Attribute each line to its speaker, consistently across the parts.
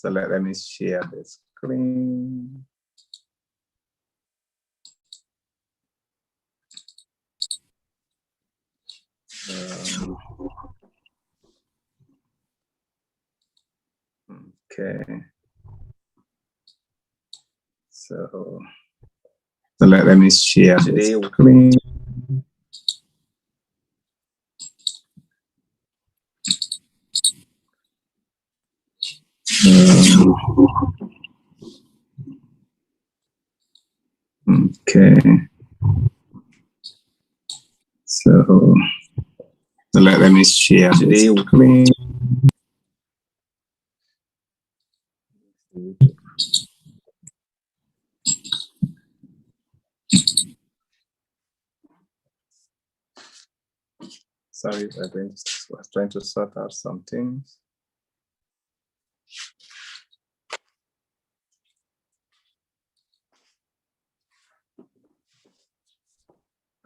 Speaker 1: So let me share the screen. Okay. So let me share the screen. Okay. So let me share the screen. Sorry, I was trying to sort out some things.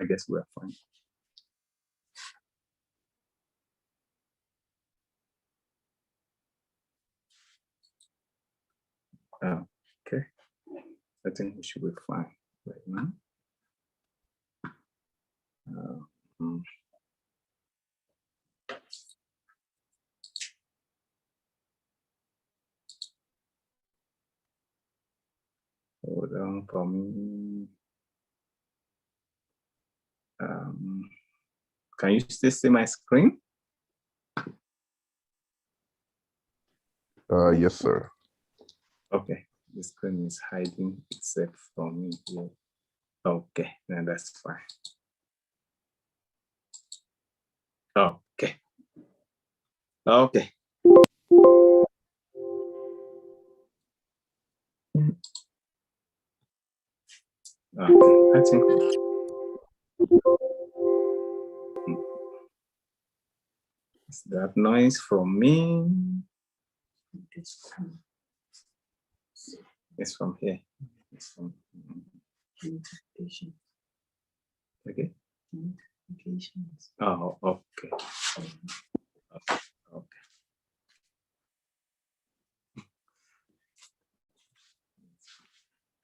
Speaker 1: I guess we're fine. Okay, I think we should be fine right now. Hold on for me. Can you still see my screen?
Speaker 2: Yes, sir.
Speaker 1: Okay, the screen is hiding itself from me here. Okay, then that's fine. Okay. Okay. Okay, I think is that noise from me? It's from here. It's from okay. Oh, okay. Okay.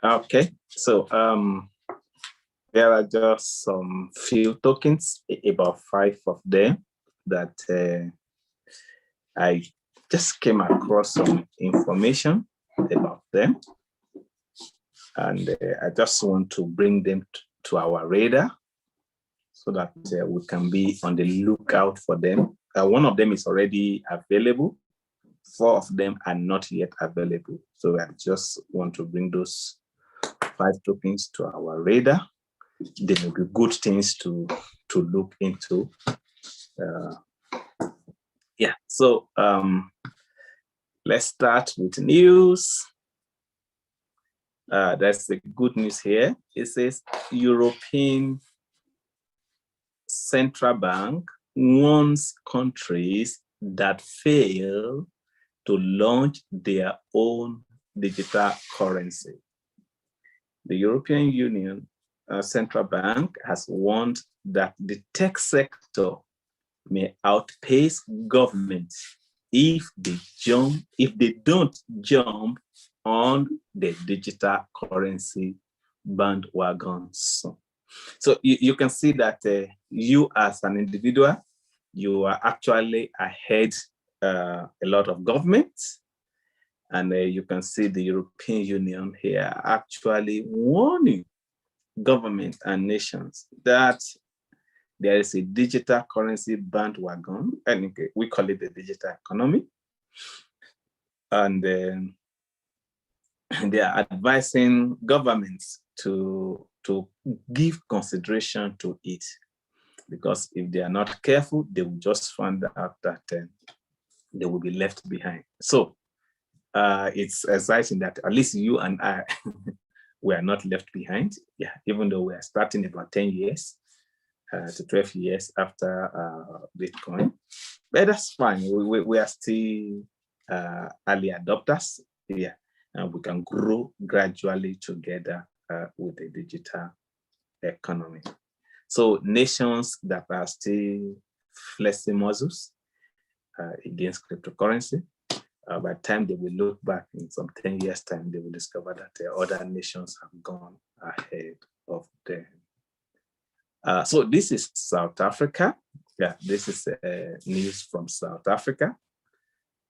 Speaker 1: Okay. So there are just some few tokens, about 5 of them, that I just came across some information about them, and I just want to bring them to our radar so that we can be on the lookout for them. One of them is already available. 4 of them are not yet available. So I just want to bring those 5 tokens to our radar. They may be good things to look into. Yeah, so let's start with news. That's the good news here. It says European Central Bank warns countries that fail to launch their own digital currency. The European Union Central Bank has warned that the tech sector may outpace governments if they don't jump on the digital currency bandwagon. So you can see that you as an individual, you are actually ahead a lot of governments. And you can see the European Union here actually warning governments and nations that there is a digital currency bandwagon, and we call it the digital economy. And they are advising governments to give consideration to it, because if they are not careful, they will just find out that they will be left behind. So it's exciting that at least you and I, we are not left behind. Yeah, even though we are starting about 10 years to 12 years after Bitcoin, but that's fine. We are still early adopters. Yeah, and we can grow gradually together with the digital economy. So nations that are still flexing muscles against cryptocurrency, by the time they will look back in some 10 years' time, they will discover that other nations have gone ahead of them. So this is South Africa. Yeah, this is news from South Africa.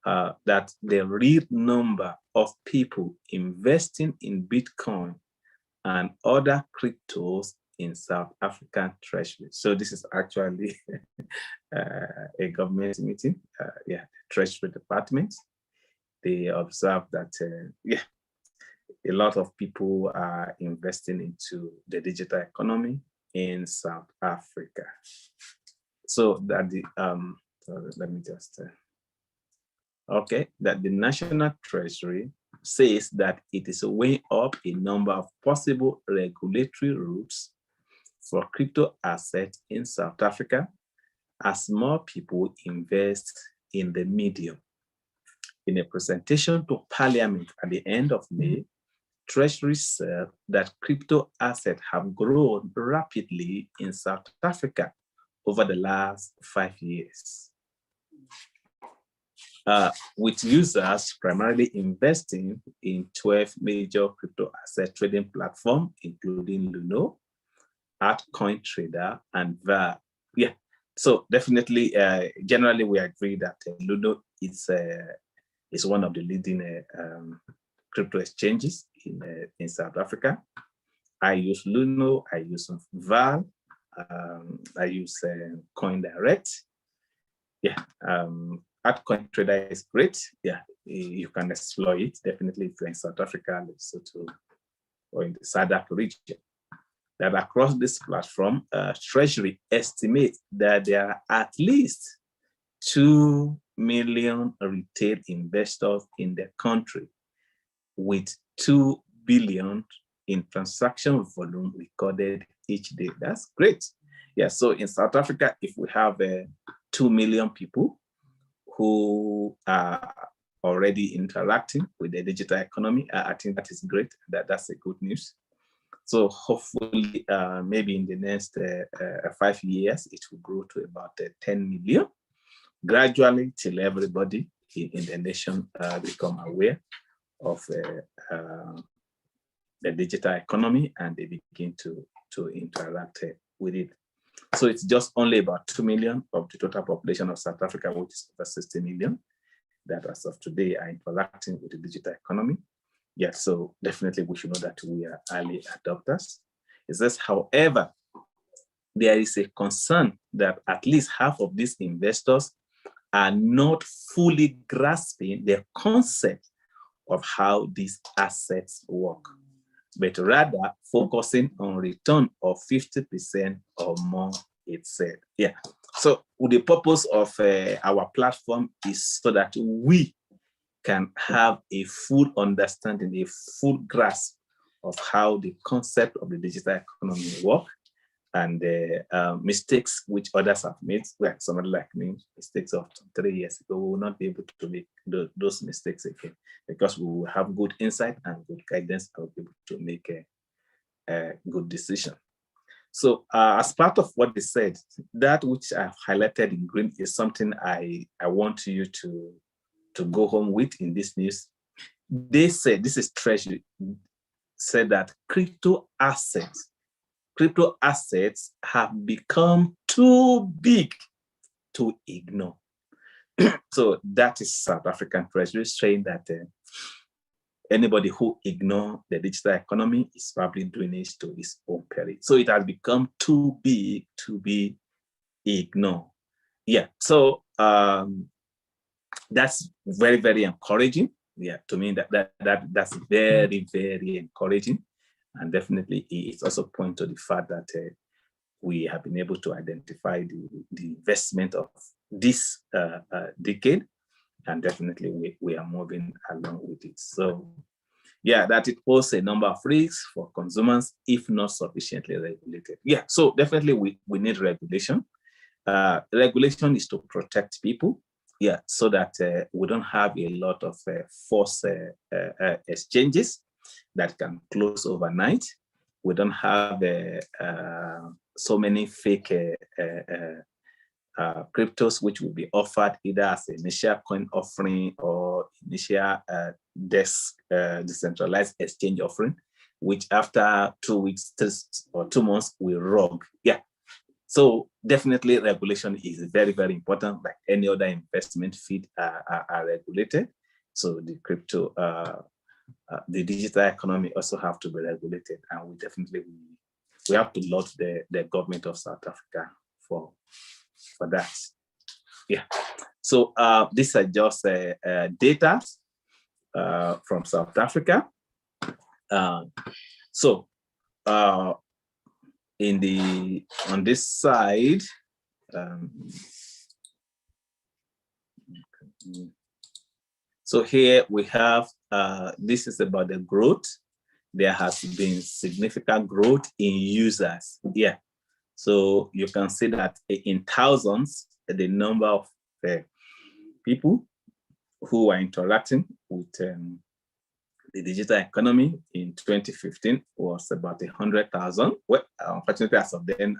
Speaker 1: That the real number of people investing in Bitcoin and other cryptos in South African Treasury. So this is actually a government meeting, the Treasury Department. They observe that, a lot of people are investing into the digital economy in South Africa. So that the, let me just, that the National Treasury says that it is weighing up a number of possible regulatory routes for crypto assets in South Africa as more people invest in the medium. In a presentation to Parliament at the end of May, Treasury said that crypto assets have grown rapidly in South Africa over the last 5 years. With users primarily investing in 12 major crypto asset trading platforms, including Luno, Altcoin Trader, and VAR. Yeah, so definitely, generally we agree that Luno is one of the leading crypto exchanges in South Africa. I use Luno, I use VAR, I use CoinDirect. Yeah, Altcoin Trader is great. Yeah, you can explore it definitely if you're in South Africa, Lesotho, or in the SADC region. That across this platform, Treasury estimates that there are at least 2 million retail investors in the country, with 2 billion in transaction volume recorded each day. That's great. Yeah, so in South Africa, if we have 2 million people who are already interacting with the digital economy, I think that is great. That's a good news. So hopefully, maybe in the next 5 years, it will grow to about 10 million, gradually till everybody in the nation become aware of the digital economy and they begin to interact with it. So it's just only about 2 million of the total population of South Africa, which is over 60 million, that as of today are interacting with the digital economy. Yeah, so definitely we should know that we are early adopters. It says, however, there is a concern that at least half of these investors are not fully grasping the concept of how these assets work, but rather focusing on return of 50% or more, it said. Yeah, so the purpose of our platform is so that we can have a full understanding, a full grasp of how the concept of the digital economy work, and the mistakes which others have made, like somebody like me, mistakes of 3 years ago, we will not be able to make those mistakes again, because we will have good insight and good guidance and be able to make a good decision. So as part of what they said, that which I've highlighted in green is something I want you to go home with in this news. They said, this is Treasury, said that crypto assets have become too big to ignore. So that is South African Treasury saying that anybody who ignores the digital economy is probably doing it to his own peril. So it has become too big to be ignored. Yeah, so that's very, very encouraging. Yeah, to me that's very, very encouraging. And definitely it also points to the fact that we have been able to identify the investment of this decade, and definitely we are moving along with it. So yeah, that it poses a number of risks for consumers if not sufficiently regulated. Yeah, so definitely we need regulation. Regulation is to protect people, yeah, so that we don't have a lot of false exchanges that can close overnight. We don't have so many fake cryptos which will be offered either as an initial coin offering or initial decentralized exchange offering, which after 2 weeks or 2 months will rogue. Yeah. So definitely regulation is very, very important. Like any other investment field are regulated. So the crypto, the digital economy also have to be regulated, and we have to laud the government of South Africa for that. Yeah. So these are just data from South Africa. So on this side, so here we have, this is about the growth. There has been significant growth in users. Yeah. So you can see that in thousands, the number of people who are interacting with the digital economy in 2015 was about 100,000. Well, unfortunately, as of then,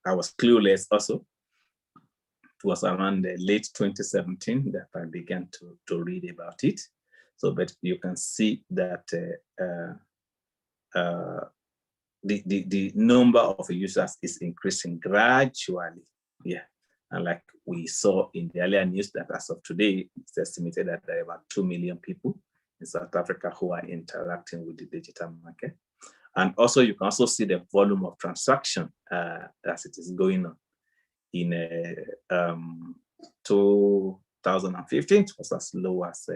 Speaker 1: I was clueless also. It was around the late 2017 that I began to read about it. So, but you can see that the number of users is increasing gradually. Yeah. And like we saw in the earlier news, that as of today, it's estimated that there are about 2 million people in South Africa who are interacting with the digital market. And also, you can also see the volume of transaction as it is going on. In 2015, it was as low as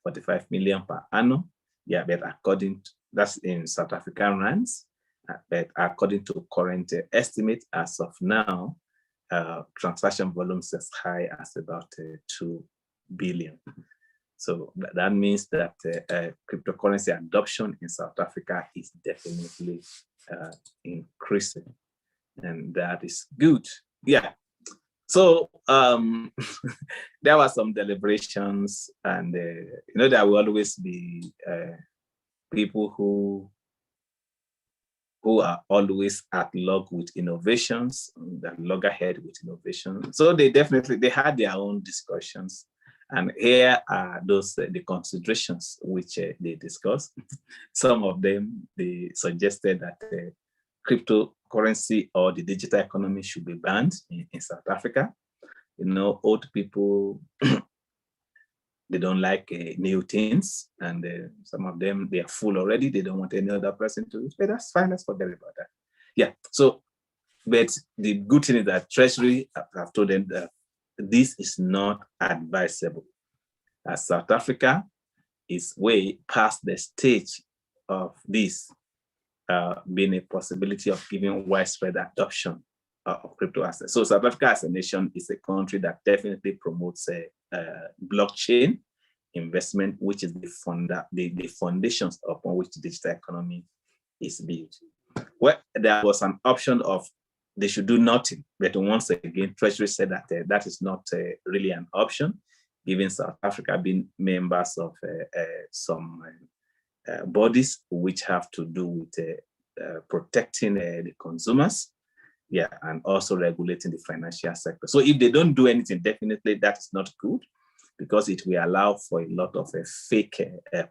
Speaker 1: 45 million per annum. Yeah, but that's in South African rands. But according to current estimate, as of now, transaction volumes as high as about 2 billion. So that means that cryptocurrency adoption in South Africa is definitely increasing, and that is good. Yeah. So there were some deliberations, and there will always be people who are always at log with innovations, that log ahead with innovation. So they had their own discussions. And here are the considerations which they discussed. Some of them, they suggested that cryptocurrency or the digital economy should be banned in South Africa. Old people, they don't like new things, and some of them, they are full already. They don't want any other person to, but that's fine. Let's forget about that. Yeah. So, but the good thing is that Treasury have told them that this is not advisable, as South Africa is way past the stage of this being a possibility of giving widespread adoption of crypto assets. So South Africa as a nation is a country that definitely promotes blockchain investment, which is the foundations upon which the digital economy is built. Well, there was an option of they should do nothing, but once again, Treasury said that that is not really an option, given South Africa being members of some bodies which have to do with protecting the consumers, yeah, and also regulating the financial sector. So if they don't do anything, definitely that is not good, because it will allow for a lot of fake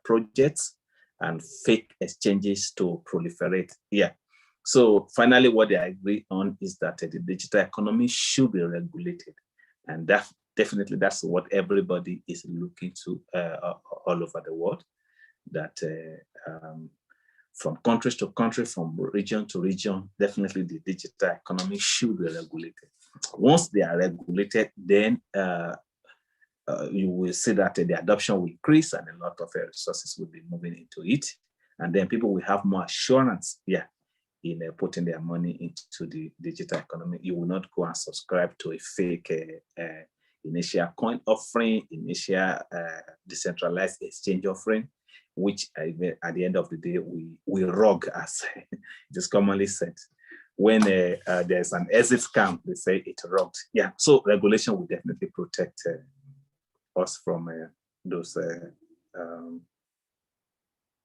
Speaker 1: projects and fake exchanges to proliferate. Yeah. So finally, what they agree on is that the digital economy should be regulated, and that definitely that's what everybody is looking to all over the world. That from country to country, from region to region, definitely the digital economy should be regulated. Once they are regulated, then you will see that the adoption will increase and a lot of resources will be moving into it. And then people will have more assurance, yeah, in putting their money into the digital economy. You will not go and subscribe to a fake initial coin offering, initial decentralized exchange offering, which at the end of the day, we rogue, as it is commonly said. When there's an exit scam, they say it rogged. Yeah, so regulation will definitely protect us from those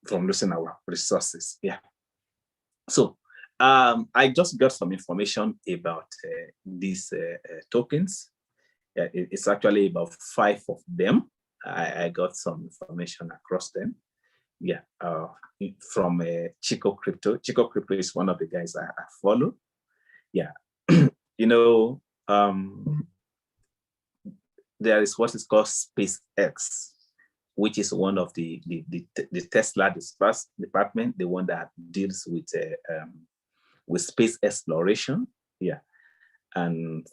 Speaker 1: from losing our resources. Yeah. So I just got some information about these tokens. It's actually about 5 of them. I got some information across them. Yeah, from Chico Crypto. Chico Crypto is one of the guys I follow. Yeah, there is what is called SpaceX, which is one of the Tesla department, the one that deals with space exploration. Yeah, and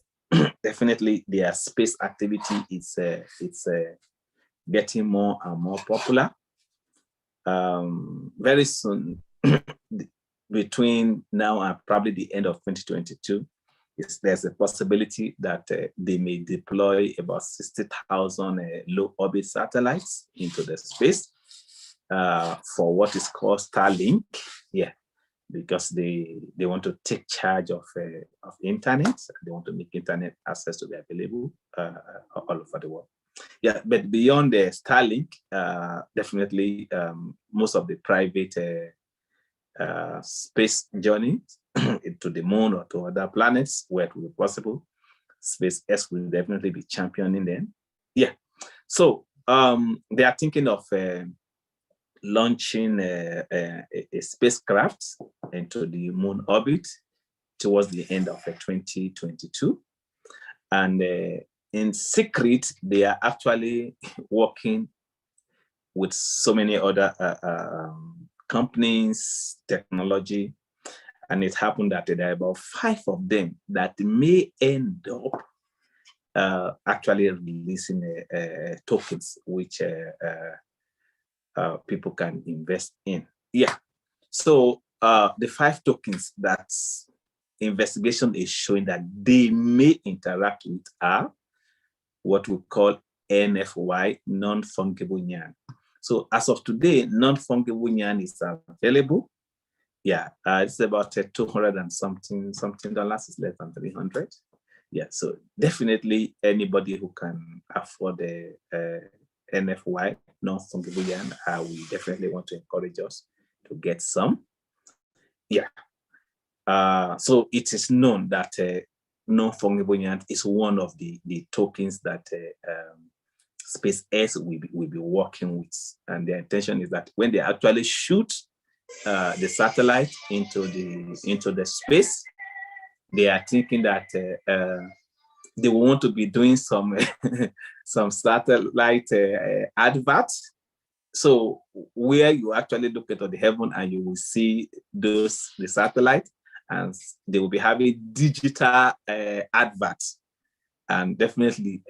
Speaker 1: definitely their space activity it's getting more and more popular. Very soon, between now and probably the end of 2022, there's a possibility that they may deploy about 60,000 low orbit satellites into the space for what is called Starlink. Yeah, because they want to take charge of internet. They want to make internet access to be available all over the world. Yeah, but beyond the Starlink, definitely most of the private space journeys to the moon or to other planets where it will be possible, SpaceX will definitely be championing them. Yeah, so they are thinking of launching a spacecraft into the moon orbit towards the end of 2022. And in secret, they are actually working with so many other companies, technology, and it happened that there are about 5 of them that may end up actually releasing tokens which people can invest in. Yeah. So the 5 tokens that investigation is showing that they may interact with are what we call NFY, non-fungible yarn. So as of today, non-fungible yarn is available. Yeah, it's about 200 and something dollars. Is less than 300. Yeah, so definitely anybody who can afford the NFY, non-fungible yarn, we definitely want to encourage us to get some. Yeah. So it is known that non-fungible yarn is one of the tokens that SpaceX will be working with, and their intention is that when they actually shoot the satellite into the space, they are thinking that they want to be doing some some satellite adverts. So where you actually look into the heaven and you will see the satellite, and they will be having digital adverts, and definitely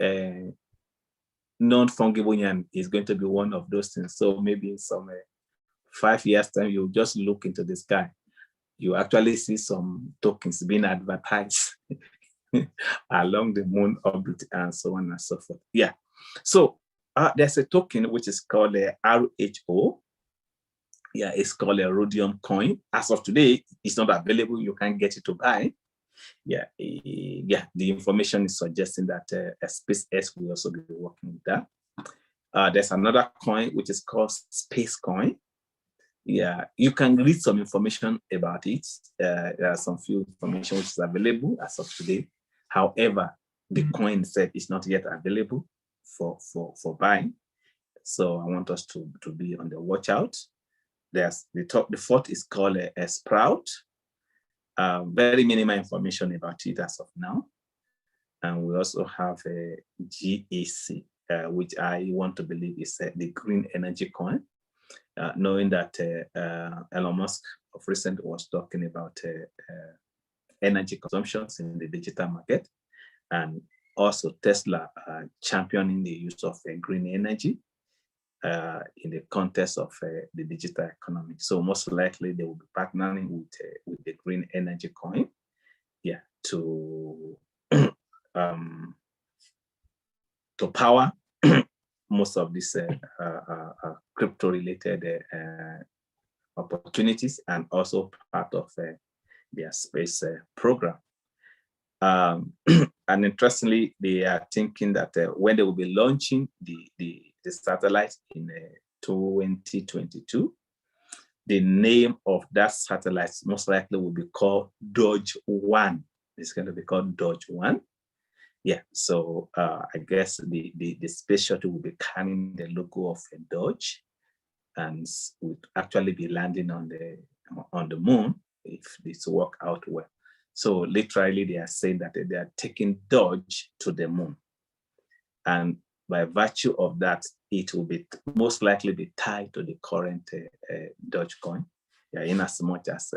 Speaker 1: non-fungible yarn is going to be one of those things. So maybe in some 5 years time, you just look into the sky, you actually see some tokens being advertised along the moon orbit and so on and so forth. Yeah. So there's a token which is called a RHO. Yeah, it's called a Rhodium coin. As of today, it's not available. You can't get it to buy. Yeah, the information is suggesting that SpaceX will also be working with that. There's another coin which is called Space Coin. Yeah, you can read some information about it. There are some few information which is available as of today. However, the coin itself is not yet available for buying. So I want us to be on the watch out. There's the fourth is called a Sprout. Very minimal information about it as of now. And we also have a GAC, which I want to believe is the green energy coin. Knowing that Elon Musk of recent was talking about energy consumptions in the digital market, and also Tesla championing the use of green energy in the context of the digital economy. So most likely they will be partnering with the green energy coin, yeah, to power most of these crypto-related opportunities, and also part of their space program. And interestingly, they are thinking that when they will be launching the satellite in 2022, the name of that satellite most likely will be called Doge 1. It's going to be called Doge 1. Yeah, so I guess the space shuttle will be carrying the logo of a Doge and would actually be landing on the moon if this work out well. So literally they are saying that they are taking Doge to the moon. And by virtue of that, it will be most likely be tied to the current Dogecoin. Yeah, in as much as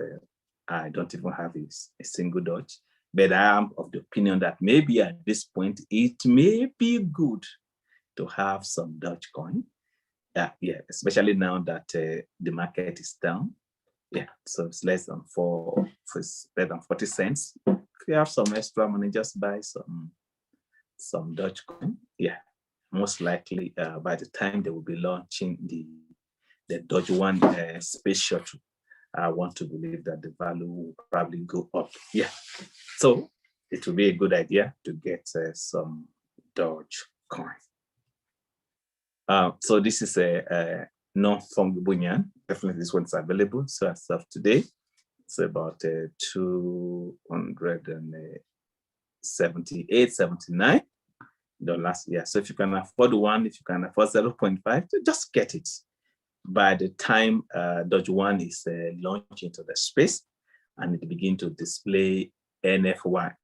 Speaker 1: I don't even have a single Doge, but I am of the opinion that maybe at this point, it may be good to have some Dogecoin. Yeah, especially now that the market is down. Yeah, so it's less than less than 40 cents. If you have some extra money, just buy some Dogecoin. Yeah, most likely by the time they will be launching the Doge 1 space shuttle, I want to believe that the value will probably go up. Yeah, so it will be a good idea to get some Dogecoin. So this is a non-fungible yen. Definitely this one's available. So as of today, it's about 278, 79 dollars. Yeah. So if you can afford one, if you can afford 0.5, just get it. By the time Doge 1 is launched into the space and it begins to display NFY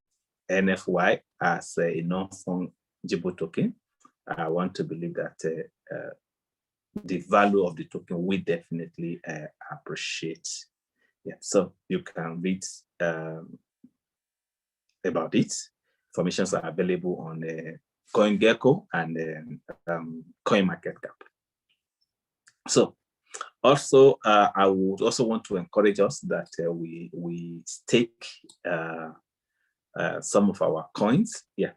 Speaker 1: as a non-fungible token, I want to believe that the value of the token will definitely appreciate. Yeah, so you can read about it. Informations are available on CoinGecko and CoinMarketCap. So also, I would also want to encourage us that we stake some of our coins, yeah,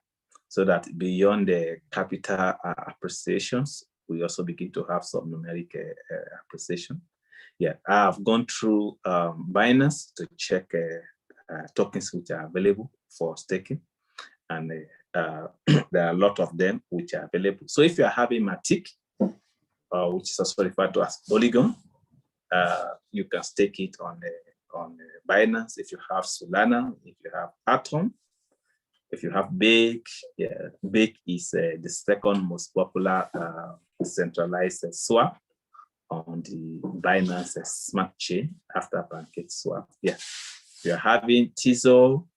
Speaker 1: so that beyond the capital appreciations, we also begin to have some numeric appreciation. Yeah, I've gone through Binance to check tokens which are available for staking, and there are a lot of them which are available. So if you are having Matic, which is also referred to as Polygon, you can stake it on Binance. If you have Solana, if you have Atom, if you have Bake, yeah, Bake is the second most popular centralized swap on the Binance Smart Chain after PancakeSwap. Yeah, if you're having Tizo,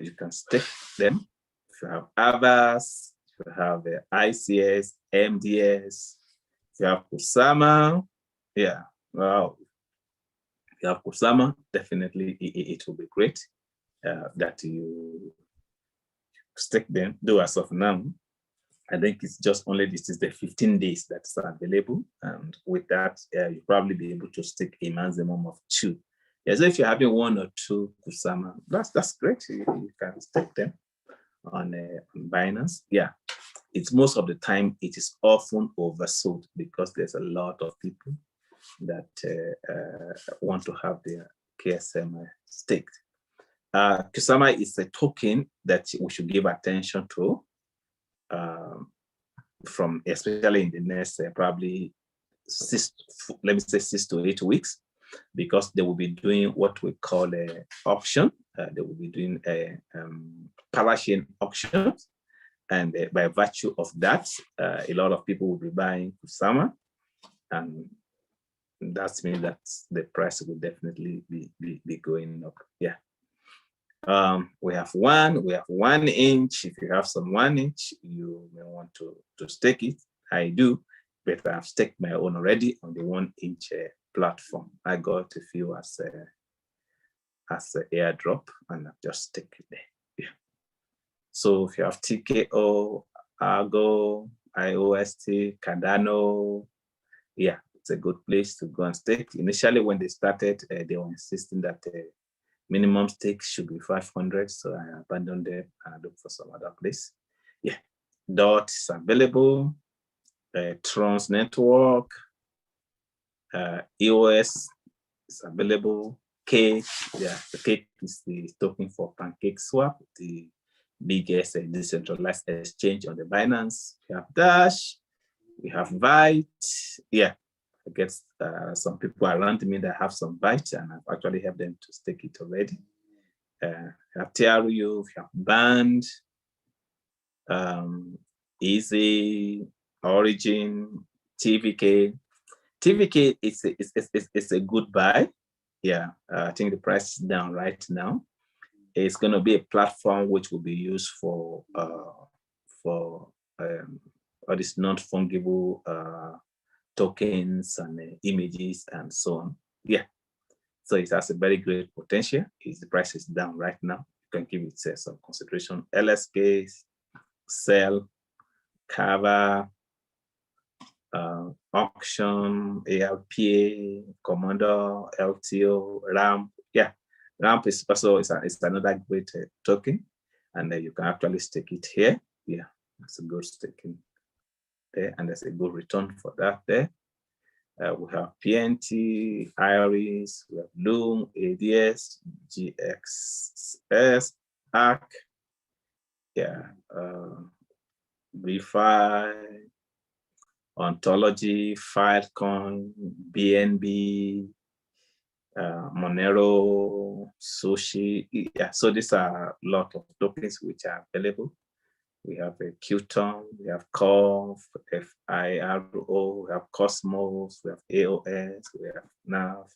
Speaker 1: you can stake them. If you have Avas, if you have ICS, MDS, if you have Kusama, yeah, wow. If you have Kusama, definitely it will be great that you stake them. Though as of now, I think it's just only this is the 15 days that's available, and with that, you'll probably be able to stake a maximum of 2. Yeah, so if you're having 1 or 2 Kusama, that's great. You can stake them on Binance. Yeah, it's most of the time it is often oversold because there's a lot of people that want to have their KSM staked. Kusama is a token that we should give attention to, from especially in the next probably 6 to 8 weeks, because they will be doing what we call a auction. They will be doing a parachain auction, and by virtue of that, a lot of people will be buying Kusama, and that means that the price will definitely be going up. Yeah. We have 1 inch. If you have some 1 inch, you may want to stake it. I do, but I've staked my own already on the 1 inch platform. I got a few as an airdrop, and I've just staked it there. Yeah. So if you have TKO, Argo, IOST, Cardano, yeah, it's a good place to go and stake. Initially, when they started, they were insisting that minimum stake should be 500, so I abandoned it and I looked for some other place. Yeah, DOT is available, Trons Network, EOS is available, Cake, yeah, the Cake is the token for PancakeSwap, the biggest decentralized exchange on the Binance. We have Dash, we have Byte, yeah. I guess some people around me that have some bytes, and I've actually helped them to stake it already. You have TRU, you have Band, Easy, Origin, TVK. TVK is a good buy. Yeah, I think the price is down right now. It's going to be a platform which will be used for all these non-fungible tokens and images and so on. Yeah, so it has a very great potential. The price is down right now. You can give it some consideration. LSK, Cell, Kava, Auction, ALPA, Commander, LTO, RAMP. Yeah, RAMP is also it's another great token, and you can actually stake it here. Yeah, it's a good staking there, and there's a good return for that there. We have PNT, Iris, we have Loom, ADS, GXS, ARC, yeah, VFi, Ontology, Filecoin, BNB, Monero, Sushi. Yeah, so these are a lot of tokens which are available. We have a Qton, we have CORF, FIRO, we have Cosmos, we have AOS, we have NAV.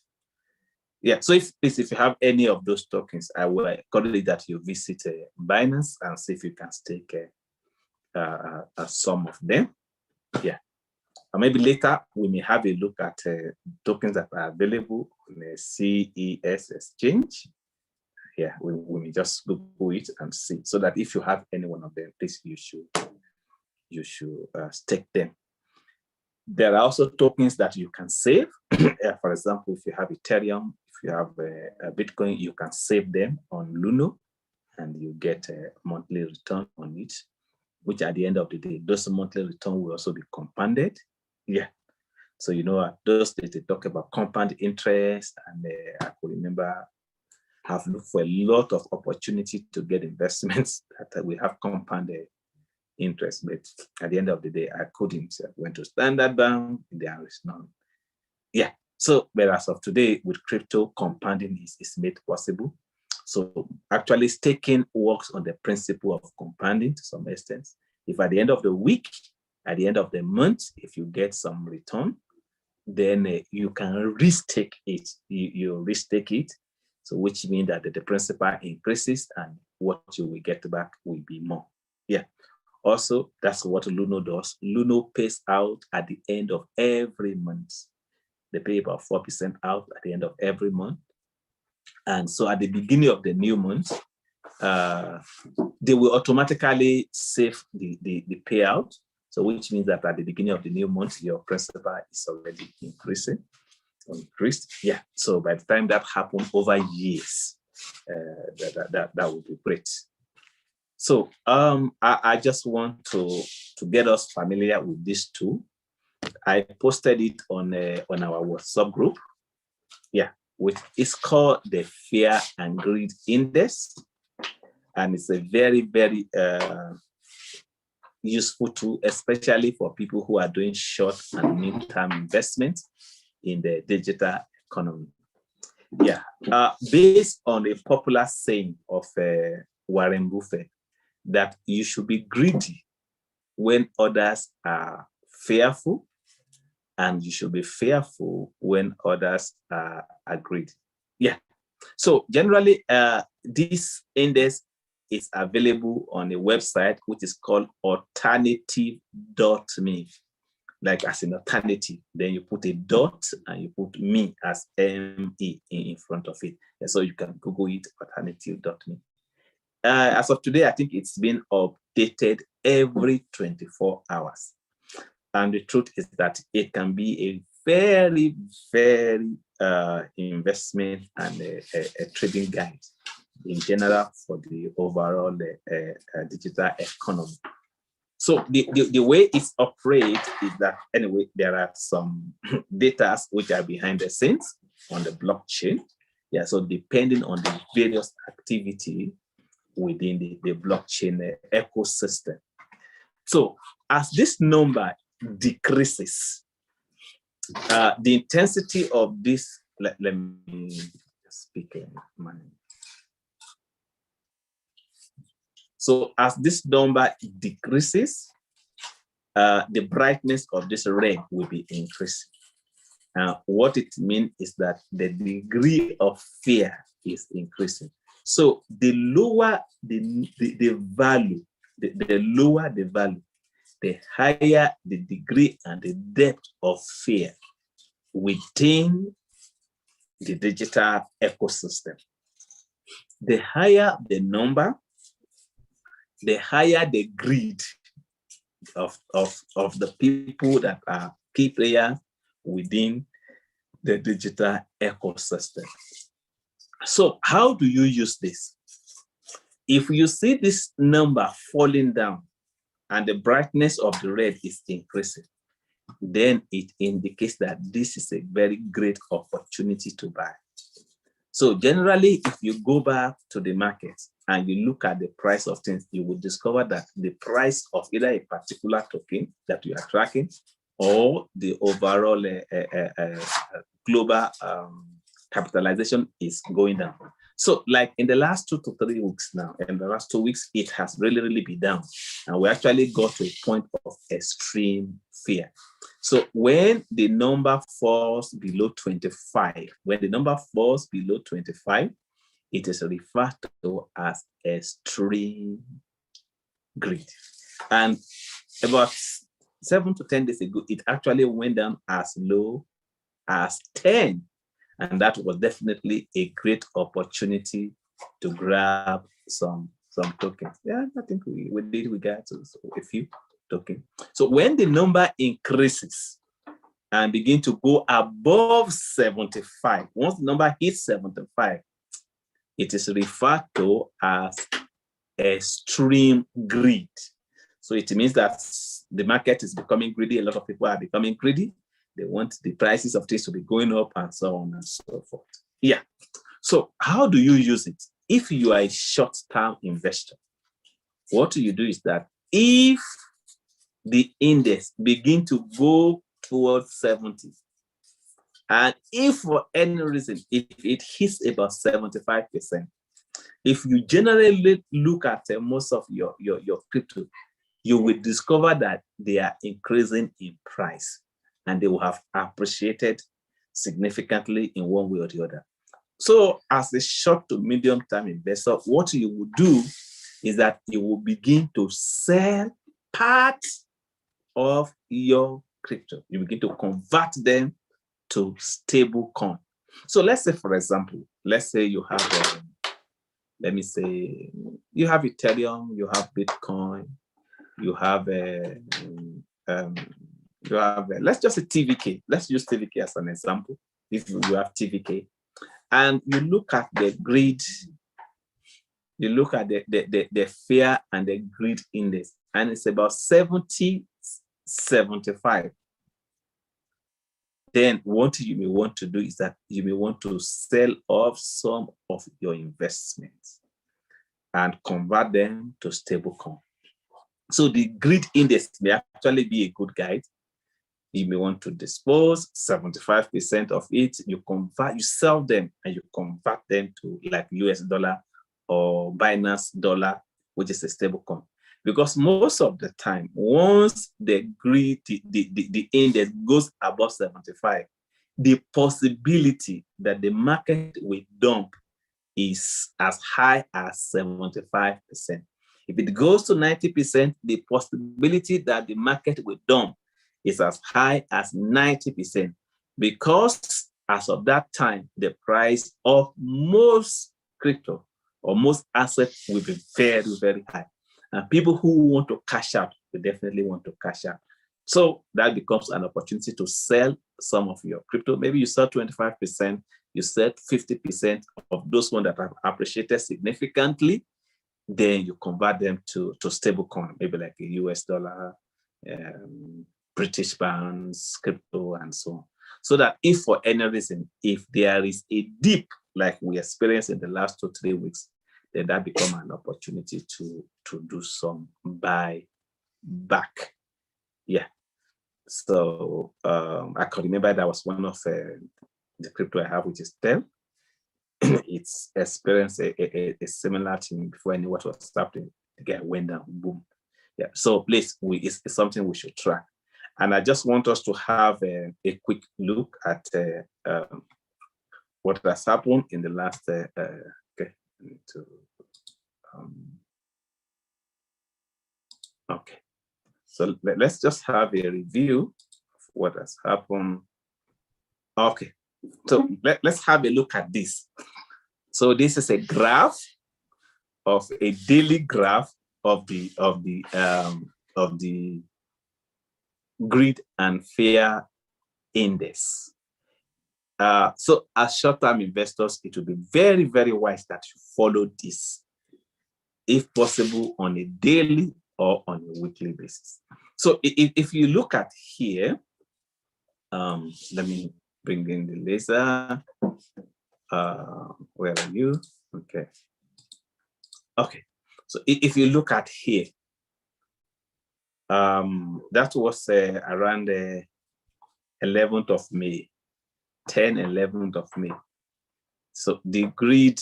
Speaker 1: Yeah, so if you have any of those tokens, I will encourage that you visit Binance and see if you can stake some of them. Yeah. And maybe later we may have a look at tokens that are available on the CES exchange. Yeah, we may just Google it and see, so that if you have any one of them, please you should stake them. There are also tokens that you can save. For example, if you have Ethereum, if you have a Bitcoin, you can save them on Luno, and you get a monthly return on it, which at the end of the day, those monthly return will also be compounded. Yeah. So, those days they talk about compound interest, and I could remember have looked for a lot of opportunity to get investments that we have compounded interest, but at the end of the day, I couldn't. I went to Standard Bank, there is none. Yeah, so but as of today, with crypto, compounding is made possible. So actually staking works on the principle of compounding to some extent. If at the end of the week, at the end of the month, if you get some return, then you can restake it. You restake it. So which means that the principal increases and what you will get back will be more. Yeah. Also, that's what Luno does. Luno pays out at the end of every month. They pay about 4% out at the end of every month. And so at the beginning of the new month, they will automatically save the payout. So which means that at the beginning of the new month, your principal is already increased. Yeah. So by the time that happens over years, that would be great. So I just want to get us familiar with this tool. I posted it on our WhatsApp group. Yeah, which is called the Fear and Greed Index, and it's a very, very useful tool, especially for people who are doing short and mid-term investments in the digital economy. Yeah, based on a popular saying of Warren Buffett, that you should be greedy when others are fearful, and you should be fearful when others are greedy. Yeah. So generally, this index is available on a website which is called alternative.me. Like as an alternative, then you put a dot and you put me as M-E in front of it. And so you can Google it, alternative.me. As of today, I think it's been updated every 24 hours. And the truth is that it can be a very, very investment and a trading guide in general for the overall digital economy. So the way it operates is that, anyway, there are some data which are behind the scenes on the blockchain. Yeah, so depending on the various activity within the blockchain ecosystem. So as this number decreases, the intensity of this, let me speak in money. So as this number decreases, the brightness of this red will be increasing. What it means is that the degree of fear is increasing. So the lower the value, the lower the value, the higher the degree and the depth of fear within the digital ecosystem. The higher the number, the higher the greed of the people that are key players within the digital ecosystem. So how do you use this? If you see this number falling down and the brightness of the red is increasing, then it indicates that this is a very great opportunity to buy. So generally, if you go back to the market and you look at the price of things, you will discover that the price of either a particular token that you are tracking or the overall global capitalization is going down. So like in the last 2 to 3 weeks now, in the last 2 weeks, it has really been down. And we actually got to a point of extreme fear. So when the number falls below 25, when the number falls below 25, it is referred to as extreme greed. And about 7 to 10 days ago, it actually went down as low as 10. And that was definitely a great opportunity to grab some tokens. Yeah, I think we got a few tokens. So when the number increases and begin to go above 75, once the number hits 75, it is referred to as extreme greed. So it means that the market is becoming greedy. A lot of people are becoming greedy. They want the prices of things to be going up and so on and so forth. Yeah. So how do you use it? If you are a short-term investor, what you do is that if the index begin to go towards 70, and if for any reason, if it hits about 75%, if you generally look at most of your crypto, you will discover that they are increasing in price and they will have appreciated significantly in one way or the other. So as a short to medium term investor, what you will do is that you will begin to sell parts of your crypto. You begin to convert them to stable coin. So let's say, for example, let's say you have, let me say, you have Ethereum, you have Bitcoin, you have let's just say TVK. Let's use TVK as an example. If you have TVK, and you look at the greed, you look at the fear and the greed index, and it's about 70, 75. Then what you may want to do is that you may want to sell off some of your investments and convert them to stable coin. So the greed index may actually be a good guide. You may want to dispose 75% of it. You sell them and you convert them to like US dollar or Binance dollar, which is a stable coin. Because most of the time, once the greed, the index goes above 75, the possibility that the market will dump is as high as 75%. If it goes to 90%, the possibility that the market will dump is as high as 90%, because as of that time, the price of most crypto or most assets will be very, very high. And people who want to cash out will definitely want to cash out. So that becomes an opportunity to sell some of your crypto. Maybe you sell 25%, you sell 50% of those ones that have appreciated significantly. Then you convert them to stable coin, maybe like a US dollar, British pounds, crypto, and so on. So that if for any reason, if there is a dip like we experienced in the last 2-3 weeks, then that becomes an opportunity to do some buy back. Yeah. So I can remember that was one of the crypto I have, which is TEL. It's experienced a similar thing before I knew what was happening. The guy went down, boom. Yeah. So please, it's something we should track. And I just want us to have a quick look at what has happened in the last. Okay. Okay. So let's just have a review of what has happened. Okay. So let's have a look at this. So this is a graph of a daily graph of the greed and fear index. So as short-term investors, it will be very, very wise that you follow this, if possible, on a daily or on a weekly basis. So if you look at here, let me bring in the laser. Where are you? Okay. Okay. So if you look at here, that was around the 11th of May, 11th of May. So the greed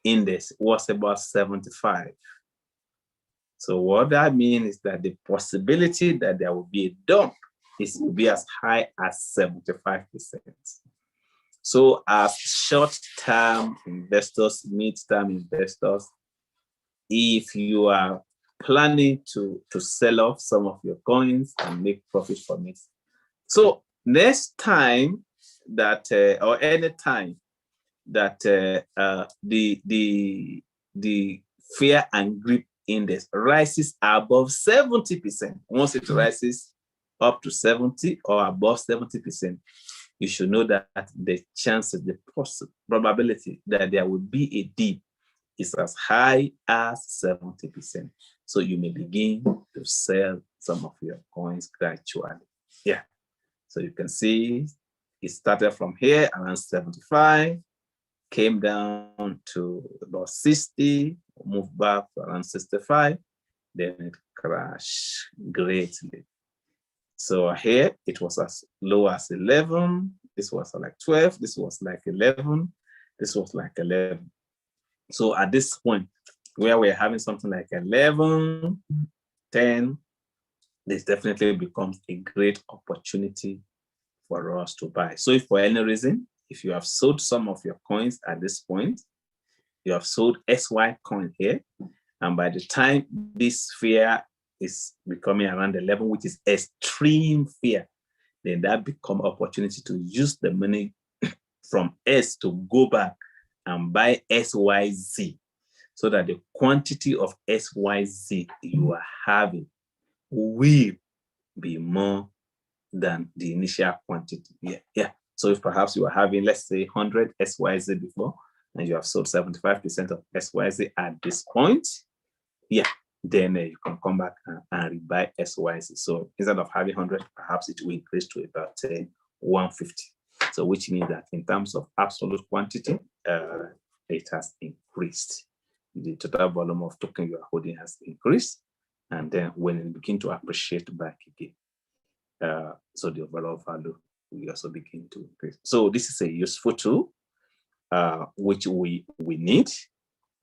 Speaker 1: index was about 75. So what that means is that the possibility that there will be a dump will be as high as 75%. So as short-term investors, mid-term investors, if you are planning to sell off some of your coins and make profit from it. So next time that, or any time that the fear and greed index rises above 70%, once it rises up to 70 or above 70%, you should know that the chances, the probability that there will be a dip is as high as 70%. So you may begin to sell some of your coins gradually. Yeah. So you can see it started from here around 75, came down to about 60, moved back to around 65, then it crashed greatly. So here it was as low as 11, this was like 12, this was like 11, this was like 11. So at this point, where we're having something like 11, 10, this definitely becomes a great opportunity for us to buy. So if for any reason, if you have sold some of your coins at this point, you have sold SY coin here, and by the time this fear is becoming around 11, which is extreme fear, then that become opportunity to use the money from S to go back and buy SYZ, so that the quantity of SYZ you are having will be more than the initial quantity. Yeah. So if perhaps you are having, let's say, 100 SYZ before, and you have sold 75% of SYZ at this point, yeah, then you can come back and rebuy SYZ. So instead of having 100, perhaps it will increase to about 150. So which means that in terms of absolute quantity, it has increased. The total volume of token you are holding has increased. And then when it begin to appreciate back again, so the overall value will also begin to increase. So this is a useful tool, which we need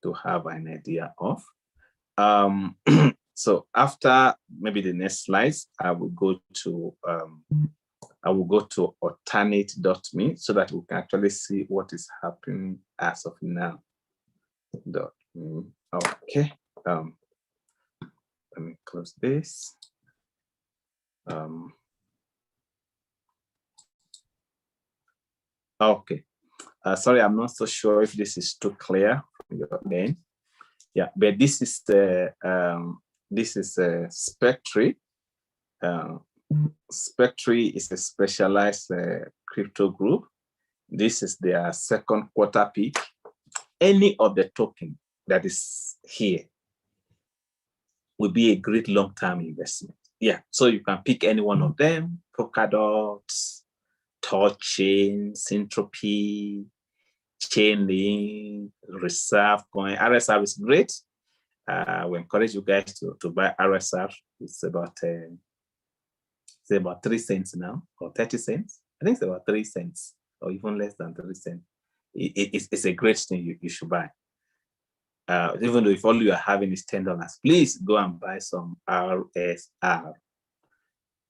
Speaker 1: to have an idea of. So after maybe the next slides, I will go to alternate.me so that we can actually see what is happening as of now. Okay. Let me close this. Okay. Sorry, I'm not so sure if this is too clear from your end. Yeah, but this is the Spectre. Spectre is a specialized crypto group. This is their second quarter peak. Any of the token that is here will be a great long-term investment. Yeah, so you can pick any one of them: Polkadot, Torchain, Syntropy, Chainlink, Reserve Coin. RSR is great. We encourage you guys to buy RSR. It's about It's about 3 cents now, or 30 cents. I think it's about 3 cents, or even less than 3 cents. It's a great thing you should buy. Even though if all you are having is $10, please go and buy some RSR.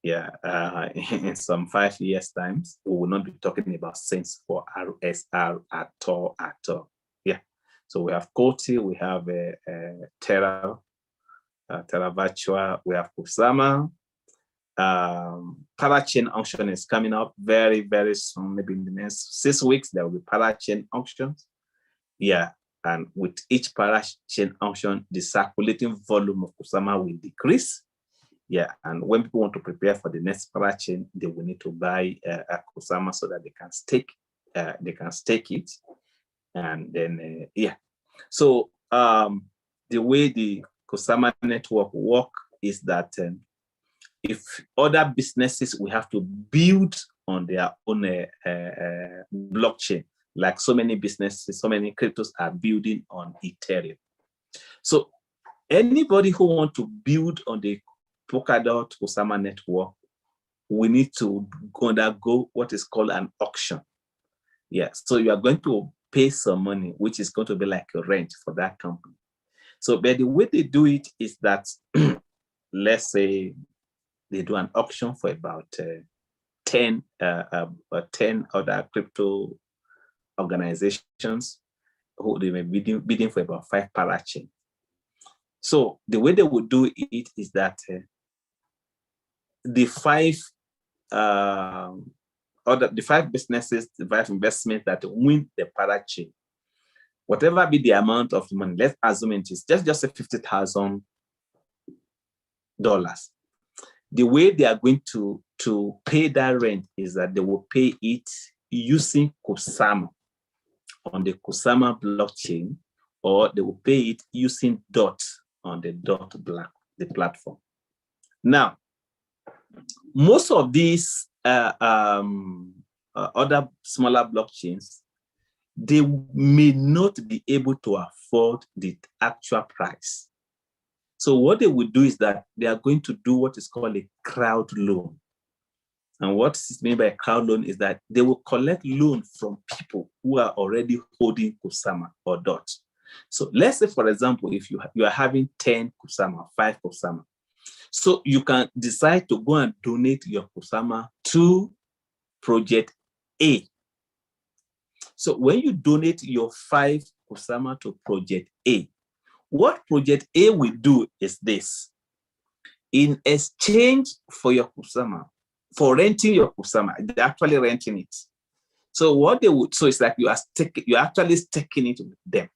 Speaker 1: Yeah, in some 5 years' times, we will not be talking about cents for RSR at all. Yeah, so we have Coty, we have Terra Virtual, we have Kusama. Parachain auction is coming up very, very soon. Maybe in the next 6 weeks, there will be parachain auctions. Yeah, and with each parachain auction, the circulating volume of Kusama will decrease. Yeah, and when people want to prepare for the next parachain, they will need to buy a Kusama so that they can stake it. And then, yeah. So the way the Kusama network work is that if other businesses will have to build on their own blockchain, like so many businesses, so many cryptos are building on Ethereum. So anybody who wants to build on the Polkadot Kusama network, we need to undergo what is called an auction. Yeah, so you are going to pay some money, which is going to be like a rent for that company. So, but the way they do it is that, let's say they do an auction for about 10 other crypto organizations who they may be bidding for about 5 parachain. So the way they would do it is that the 5 businesses, the 5 investments that win the parachain, whatever be the amount of money, let's assume it is just say $50,000. The way they are going to pay that rent is that they will pay it using Kusama on the Kusama blockchain, or they will pay it using DOT on the the platform. Now, most of these other smaller blockchains, they may not be able to afford the actual price. So what they will do is that they are going to do what is called a crowd loan. And what is meant by a crowd loan is that they will collect loan from people who are already holding Kusama or DOT. So let's say, for example, if you are having 10 Kusama, 5 Kusama, so you can decide to go and donate your Kusama to Project A. So when you donate your 5 Kusama to Project A, what Project A will do is this. In exchange for your Kusama, for renting your Kusama, they're actually renting it. So what they would, so it's like you're actually staking it with them.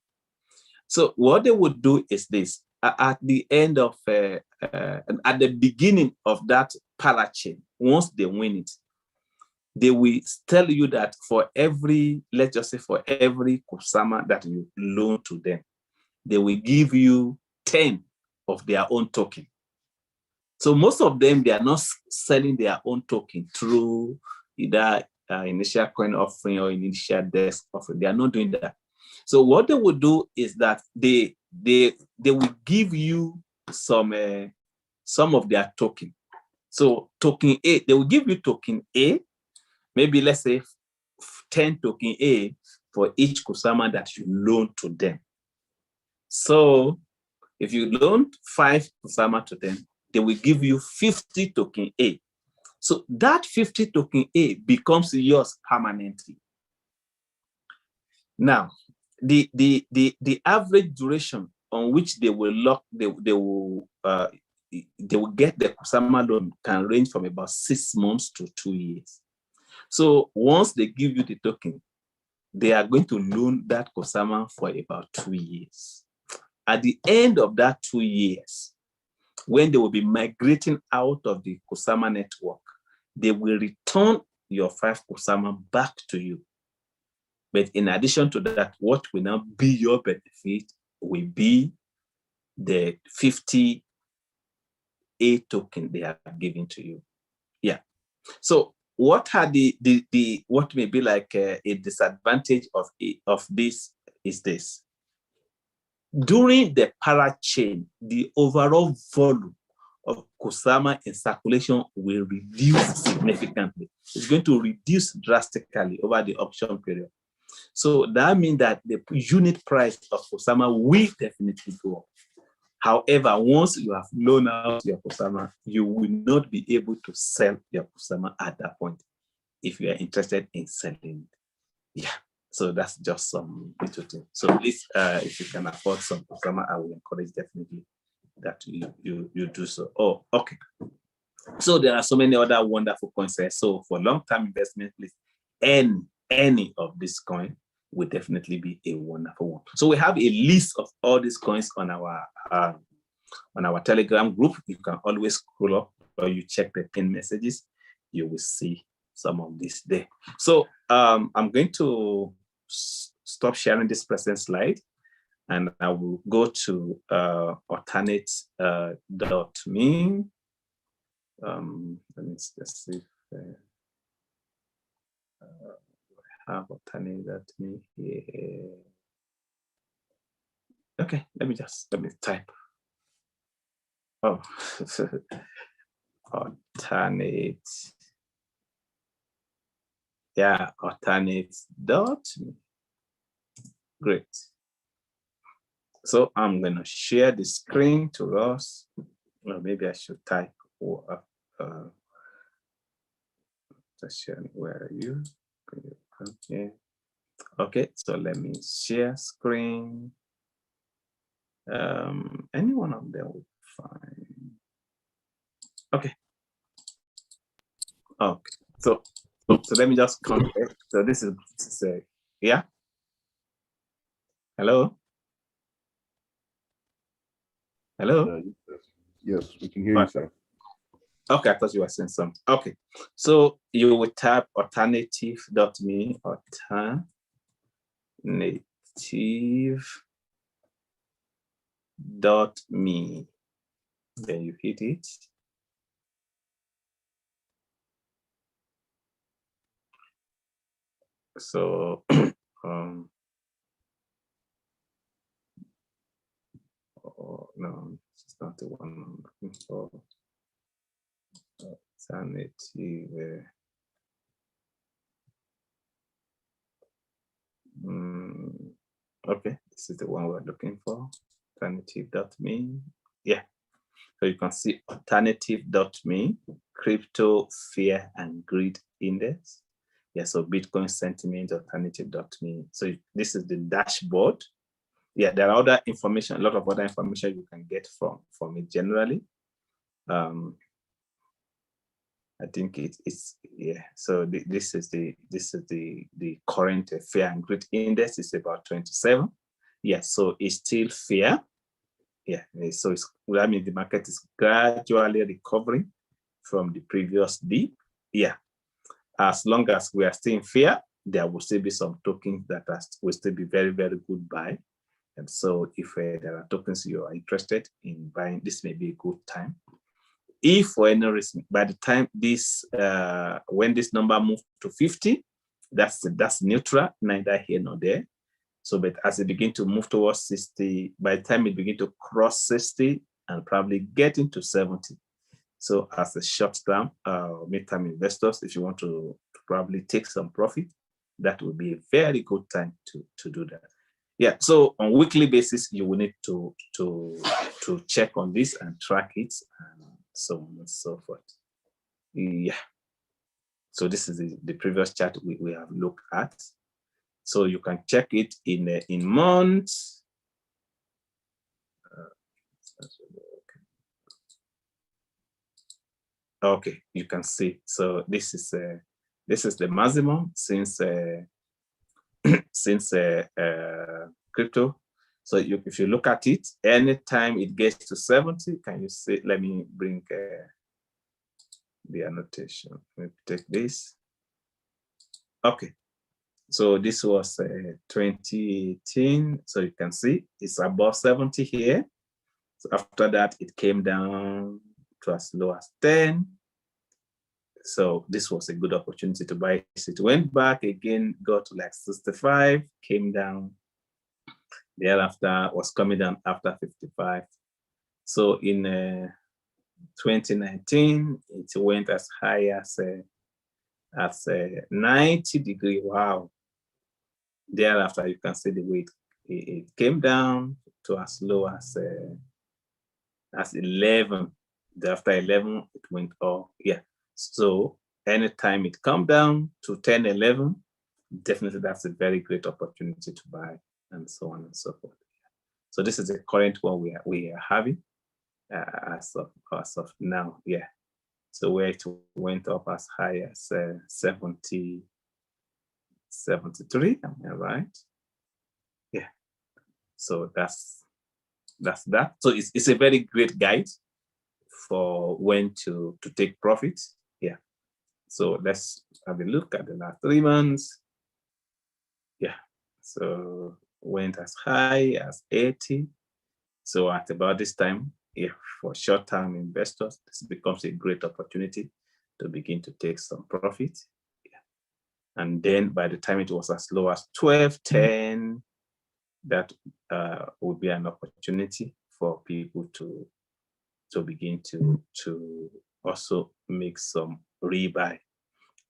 Speaker 1: So what they would do is this. At the end of, at the beginning of that parachain, once they win it, they will tell you that for every, let's just say for every Kusama that you loan to them, they will give you 10 of their own token. So most of them, they are not selling their own token through either initial coin offering or initial desk offering. They are not doing that. So what they will do is that they will give you some of their token. So token A, they will give you token A, maybe let's say 10 token A for each Kusama that you loan to them. So if you loan 5 Kusama to them, they will give you 50 token A. So that 50 token A becomes yours permanently. Now, the average duration on which they will get the Kusama loan can range from about 6 months to 2 years. So once they give you the token, they are going to loan that Kusama for about 2 years. At the end of that 2 years, when they will be migrating out of the Kusama network, they will return your 5 Kusama back to you. But in addition to that, what will now be your benefit will be the 50 A token they are giving to you. Yeah. So what are what may be like a disadvantage of this is this. During the parachain, the overall volume of Kusama in circulation will reduce significantly. It's going to reduce drastically over the auction period. So that means that the unit price of Kusama will definitely go up. However, once you have loaned out your Kusama, you will not be able to sell your Kusama at that point if you are interested in selling it. Yeah, so that's just some little thing. So please, if you can afford some Kusama, I will encourage definitely that you do so. Oh, okay. So there are so many other wonderful coins there. So for long-term investment, please, any of this coin will definitely be a wonderful one. So we have a list of all these coins on our Telegram group. You can always scroll up or you check the pinned messages. You will see some of this there. So I'm going to stop sharing this present slide, and I will go to alternate.me. Let me just see if I have alternate.me here. Okay, let me type. Oh, alternate. Yeah, alternate.me. Great. So I'm going to share the screen to us. Well, maybe I should type. Where are you? Okay. Okay, so let me share screen. Any one of them will be fine. Okay. Okay. So let me just compare. So this is yeah. Hello. Hello.
Speaker 2: Yes, we can hear you, sir.
Speaker 1: Okay, I thought you were saying something. Okay, so you will type alternative.me, alternative.me. Then you hit it. So oh, no, it's not the one I'm looking for. Alternative. Okay, this is the one we're looking for. Alternative.me. Yeah. So you can see alternative.me, crypto fear and greed index. Yeah, so Bitcoin sentiment, alternative.me. So this is the dashboard. Yeah, there are other information, a lot of other information you can get from it generally. I think it's yeah. So this is the current fear and greed index is about 27. Yeah, so it's still fear. Yeah, so I mean the market is gradually recovering from the previous dip. Yeah, as long as we are still in fear, there will still be some tokens that will still be very, very good buy. And so if there are tokens you are interested in buying, this may be a good time. If for any reason, by the time this, when this number moves to 50, that's neutral, neither here nor there. So, but as it begins to move towards 60, by the time it begins to cross 60 and probably get into 70. So as a short-term, mid-term investors, if you want to probably take some profit, that would be a very good time to do that. Yeah, so on a weekly basis, you will need to check on this and track it and so on and so forth. Yeah. So this is the previous chart we have looked at. So you can check it in months. Okay, you can see. So this is the maximum since crypto. So if you look at it, anytime it gets to 70, can you see? Let me bring the annotation. Let me take this. Okay. So this was 2018. So you can see it's above 70 here. So after that, it came down to as low as 10. So this was a good opportunity to buy. So it went back again, got to like 65, came down. Thereafter was coming down after 55. So in 2019, it went as high as 90 degree. Wow. Thereafter, you can see the way it came down to as low as 11. After 11, it went up. Yeah. So anytime it come down to 10, 11, definitely that's a very great opportunity to buy, and so on and so forth. So this is the current one we are having as of now. Yeah. So where it went up as high as 70, 73, am I right? Yeah. So that's that. So it's a very great guide for when to take profits. Yeah. So let's have a look at the last 3 months. Yeah. So went as high as 80. So at about this time, if for short-term investors, this becomes a great opportunity to begin to take some profit. Yeah. And then by the time it was as low as 12, 10, that would be an opportunity for people to begin to also make some rebuy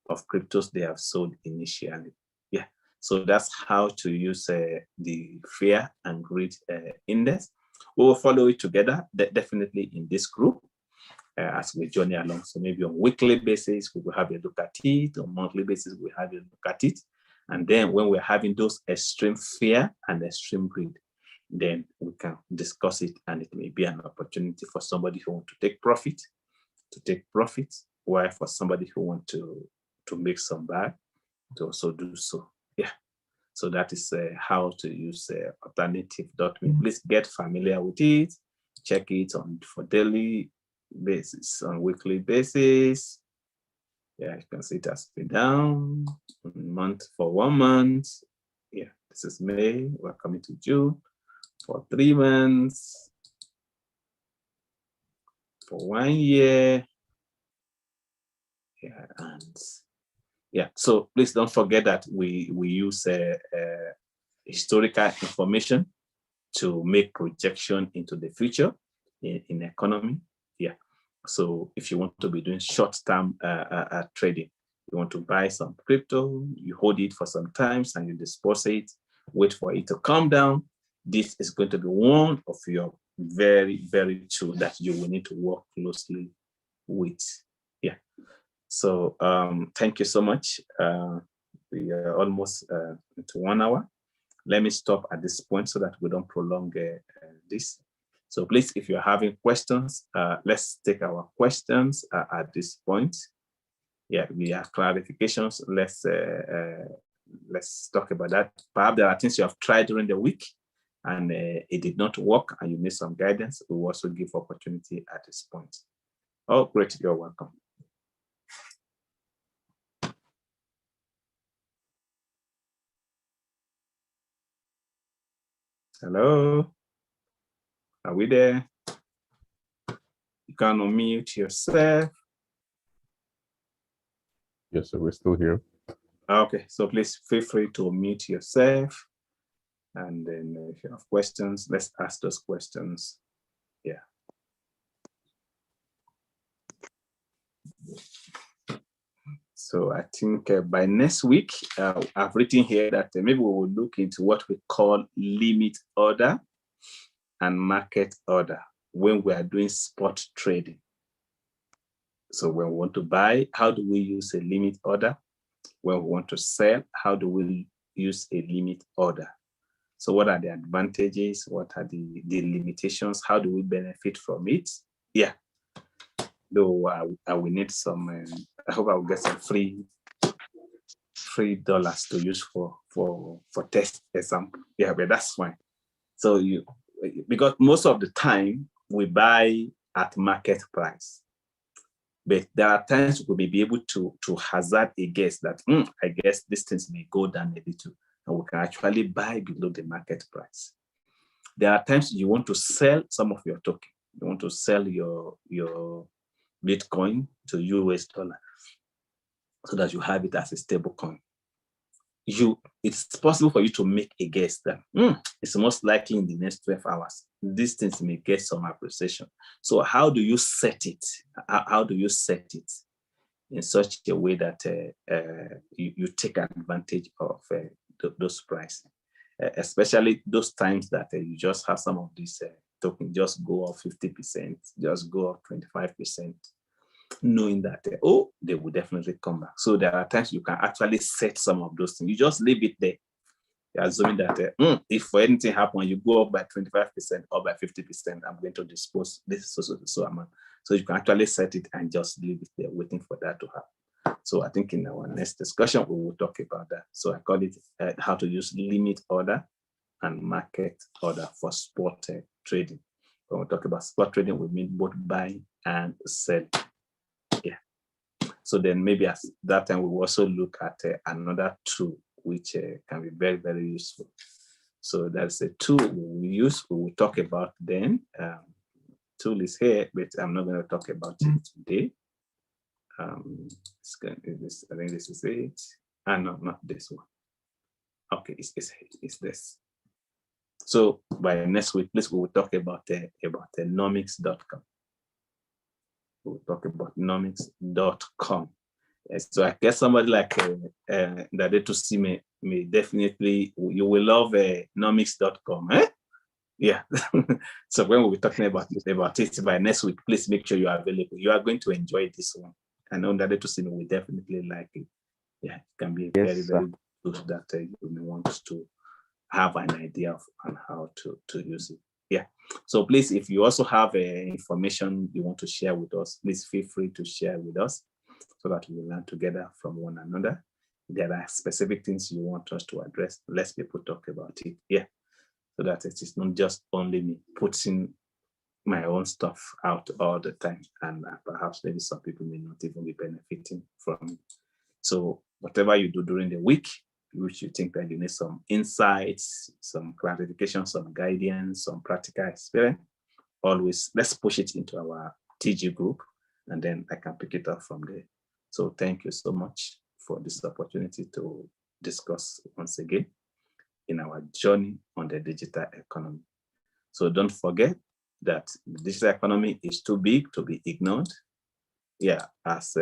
Speaker 1: of cryptos they have sold initially. Yeah, so that's how to use the fear and greed index. We will follow it together, definitely in this group as we journey along. So maybe on weekly basis, we will have a look at it. On monthly basis, we have a look at it. And then when we're having those extreme fear and extreme greed, then we can discuss it, and it may be an opportunity for somebody who wants to take profit, while for somebody who wants to make some buy, to also do so. Yeah. So that is how to use alternative.me. Please get familiar with it. Check it for daily basis, on weekly basis. Yeah, you can see it has been down month for 1 month. Yeah, this is May. We're coming to June. For 3 months, for 1 year. Yeah, and yeah, so please don't forget that we use historical information to make projection into the future in economy. Yeah, so if you want to be doing short-term trading, you want to buy some crypto, you hold it for some times and you dispose it, wait for it to come down. This is going to be one of your very, very tool that you will need to work closely with. Yeah. So thank you so much. We are almost into 1 hour. Let me stop at this point so that we don't prolong this. So please, if you're having questions, let's take our questions at this point. Yeah, we have clarifications. Let's talk about that. Perhaps there are things you have tried during the week and it did not work and you need some guidance. We will also give opportunity at this point. Oh, great, you're welcome. Hello, are we there? You can unmute yourself.
Speaker 2: Yes, sir, we're still here.
Speaker 1: Okay, so please feel free to unmute yourself. And then if you have questions, let's ask those questions. Yeah. So I think by next week, I've written here that maybe we will look into what we call limit order and market order when we are doing spot trading. So when we want to buy, how do we use a limit order? When we want to sell, how do we use a limit order? So what are the advantages? What are the limitations? How do we benefit from it? Yeah. Though I will need some, I hope I will get some free dollars to use for test example. Yeah, but that's fine. So because most of the time we buy at market price. But there are times we may be able to hazard a guess that I guess these things may go down a little, and we can actually buy below the market price. There are times you want to sell some of your token. You want to sell your Bitcoin to US dollar so that you have it as a stable coin. it's possible for you to make a guess that it's most likely in the next 12 hours, these things may get some appreciation. So how do you set it? How do you set it in such a way that you take advantage of those prices, especially those times that you just have some of these tokens just go up 50%, just go up 25%, knowing that, they will definitely come back. So there are times you can actually set some of those things. You just leave it there. You're assuming that if for anything happens, you go up by 25% or by 50%, I'm going to dispose this so amount. So you can actually set it and just leave it there, waiting for that to happen. So I think in our next discussion, we will talk about that. So I call it how to use limit order and market order for spot trading. When we talk about spot trading, we mean both buying and selling. Yeah. So then maybe at that time, we will also look at another tool which can be very, very useful. So that's a tool we use. We will talk about then. Tool is here, but I'm not going to talk about it today. I think this is it. No, not this one. Okay, it's this. So by next week, please, we will talk about nomics.com. We'll talk about nomics.com. So I guess somebody like that to see may definitely, you will love nomics.com. Yeah. So when we'll be talking about it by next week, please make sure you are available. You are going to enjoy this one. I know that to see me will definitely like it. Yeah, it can be very, very good that you may want to have an idea of on how to use it. Yeah. So please, if you also have information you want to share with us, please feel free to share with us so that we learn together from one another. There are specific things you want us to address. Let's people talk about it. Yeah. So that it is not just only me putting my own stuff out all the time, and perhaps maybe some people may not even be benefiting from it. So whatever you do during the week, which you think that you need some insights, some clarification, some guidance, some practical experience, always let's push it into our TG group, and then I can pick it up from there. So thank you so much for this opportunity to discuss once again in our journey on the digital economy. So don't forget that the digital economy is too big to be ignored. Yeah, as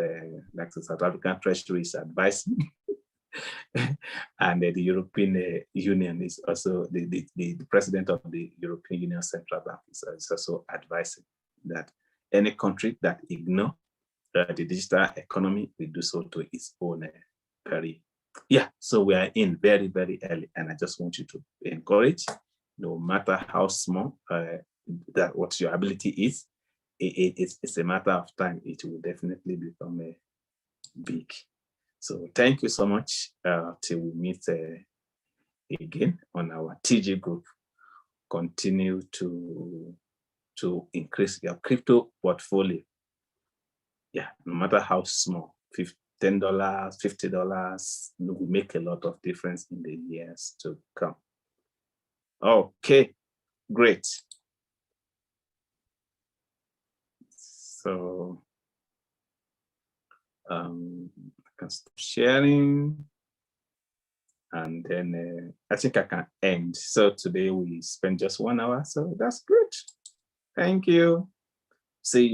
Speaker 1: like the South African Treasury is advising, and the European Union is also, the president of the European Union Central Bank is also advising that any country that ignores the digital economy will do so to its own peril. Yeah, so we are in very, very early, and I just want you to encourage, no matter how small that what your ability is, it's a matter of time. It will definitely become big. So thank you so much. Till we meet again on our TG group. Continue to increase your crypto portfolio. Yeah, no matter how small, $10, $50 will make a lot of difference in the years to come. Okay, great. So I can stop sharing, and then I think I can end. So today we spent just 1 hour, so that's good. Thank you. See you.